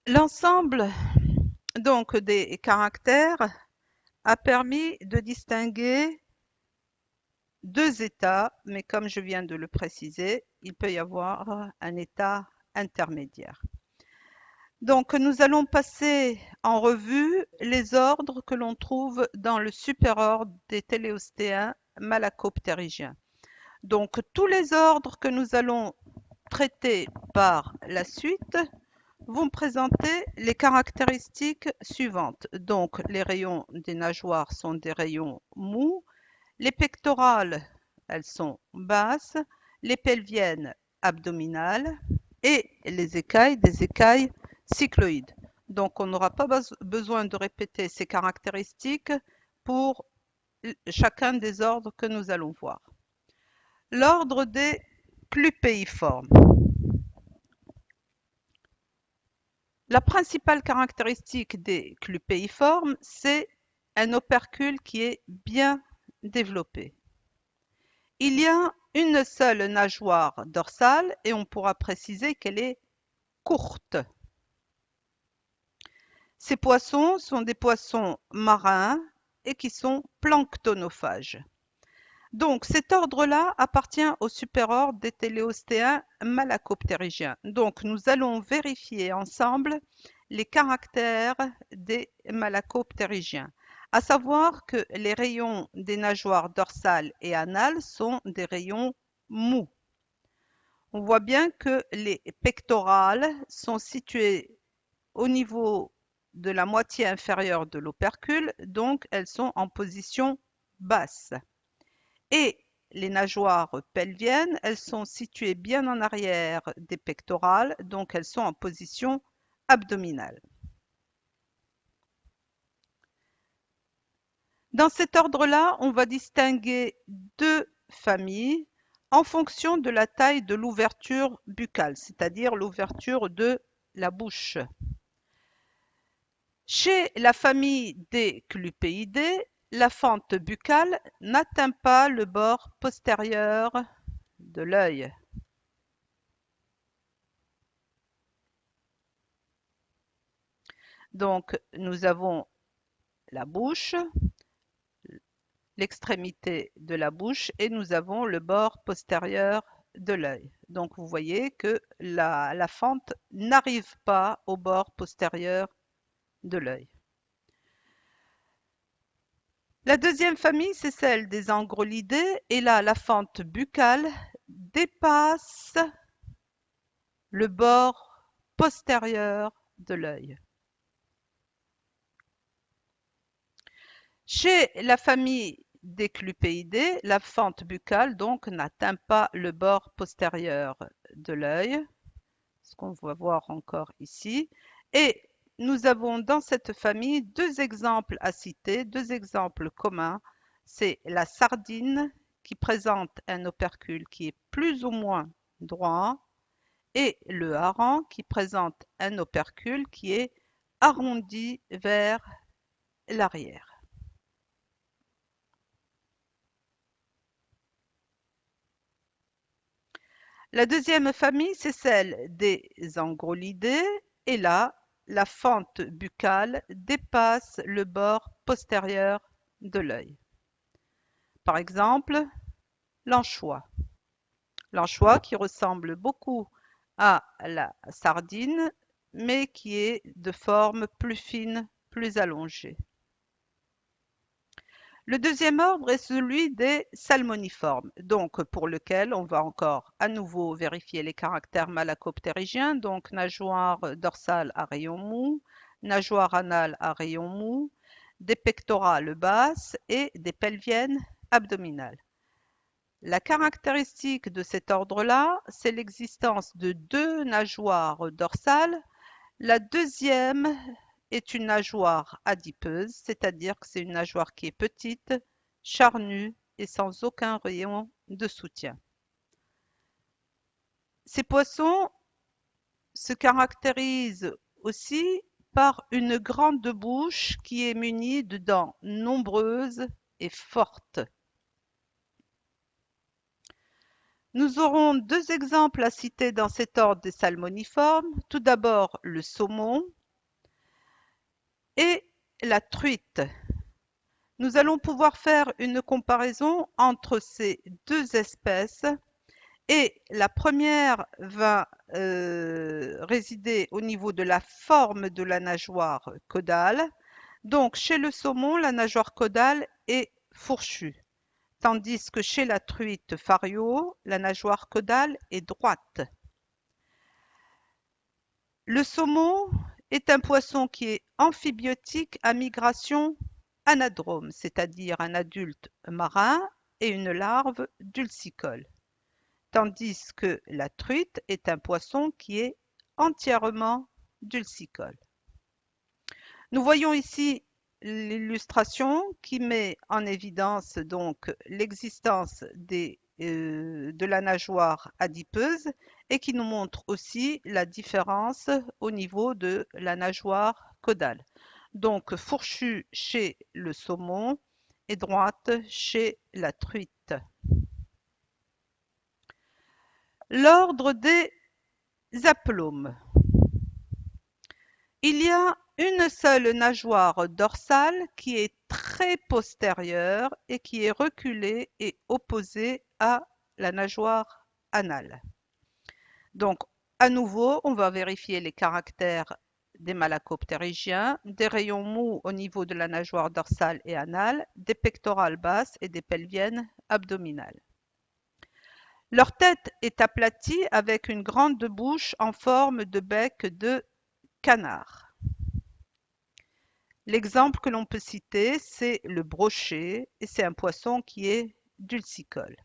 L'ensemble donc des caractères a permis de distinguer deux états, mais comme je viens de le préciser, il peut y avoir un état intermédiaire. Donc, nous allons passer en revue les ordres que l'on trouve dans le superordre des téléostéens malacoptérygiens. Donc, tous les ordres que nous allons traiter par la suite vont présenter les caractéristiques suivantes. Donc, les rayons des nageoires sont des rayons mous, les pectorales, elles sont basses, les pelviennes abdominales et les écailles, des écailles cycloïdes. Donc, on n'aura pas besoin de répéter ces caractéristiques pour chacun des ordres que nous allons voir. L'ordre des clupéiformes. La principale caractéristique des clupéiformes, c'est un opercule qui est bien développé. Il y a une seule nageoire dorsale et on pourra préciser qu'elle est courte. Ces poissons sont des poissons marins et qui sont planctonophages. Donc cet ordre-là appartient au superordre des téléostéens malacoptérygiens. Donc nous allons vérifier ensemble les caractères des malacoptérygiens, à savoir que les rayons des nageoires dorsales et anales sont des rayons mous. On voit bien que les pectorales sont situées au niveau de la moitié inférieure de l'opercule, donc elles sont en position basse. Et les nageoires pelviennes, elles sont situées bien en arrière des pectorales, donc elles sont en position abdominale. Dans cet ordre-là, on va distinguer deux familles en fonction de la taille de l'ouverture buccale, c'est-à-dire l'ouverture de la bouche. Chez la famille des clupéidés, la fente buccale n'atteint pas le bord postérieur de l'œil. Donc, nous avons la bouche, l'extrémité de la bouche et nous avons le bord postérieur de l'œil. Donc, vous voyez que la fente n'arrive pas au bord postérieur de l'œil. La deuxième famille, c'est celle des angrolidés et là, la fente buccale dépasse le bord postérieur de l'œil. Chez la famille des clupéidés, la fente buccale donc n'atteint pas le bord postérieur de l'œil, ce qu'on va voir encore ici. Et nous avons dans cette famille deux exemples à citer, deux exemples communs. C'est la sardine qui présente un opercule qui est plus ou moins droit et le hareng qui présente un opercule qui est arrondi vers l'arrière. La deuxième famille, c'est celle des angrolidés et là, la fente buccale dépasse le bord postérieur de l'œil. Par exemple, l'anchois. L'anchois qui ressemble beaucoup à la sardine, mais qui est de forme plus fine, plus allongée. Le deuxième ordre est celui des salmoniformes, donc pour lequel on va encore à nouveau vérifier les caractères malacoptérygiens, donc nageoire dorsale à rayon mou, nageoire anale à rayon mou, des pectorales basses et des pelviennes abdominales. La caractéristique de cet ordre-là, c'est l'existence de deux nageoires dorsales. La deuxième est une nageoire adipeuse, c'est-à-dire que c'est une nageoire qui est petite, charnue et sans aucun rayon de soutien. Ces poissons se caractérisent aussi par une grande bouche qui est munie de dents nombreuses et fortes. Nous aurons deux exemples à citer dans cet ordre des salmoniformes. Tout d'abord, le saumon et la truite. Nous allons pouvoir faire une comparaison entre ces deux espèces et la première va résider au niveau de la forme de la nageoire caudale. Donc chez le saumon, la nageoire caudale est fourchue, tandis que chez la truite fario, la nageoire caudale est droite. Le saumon est un poisson qui est amphibiotique à migration anadrome, c'est-à-dire un adulte marin et une larve dulcicole, tandis que la truite est un poisson qui est entièrement dulcicole. Nous voyons ici l'illustration qui met en évidence donc l'existence de la nageoire adipeuse et qui nous montre aussi la différence au niveau de la nageoire caudale. Donc fourchue chez le saumon et droite chez la truite. L'ordre des aplomes. Il y a une seule nageoire dorsale qui est très postérieure et qui est reculée et opposée à la nageoire anale. Donc, à nouveau, on va vérifier les caractères des malacoptérygiens, des rayons mous au niveau de la nageoire dorsale et anale, des pectorales basses et des pelviennes abdominales. Leur tête est aplatie avec une grande bouche en forme de bec de canard. L'exemple que l'on peut citer, c'est le brochet et c'est un poisson qui est dulcicole.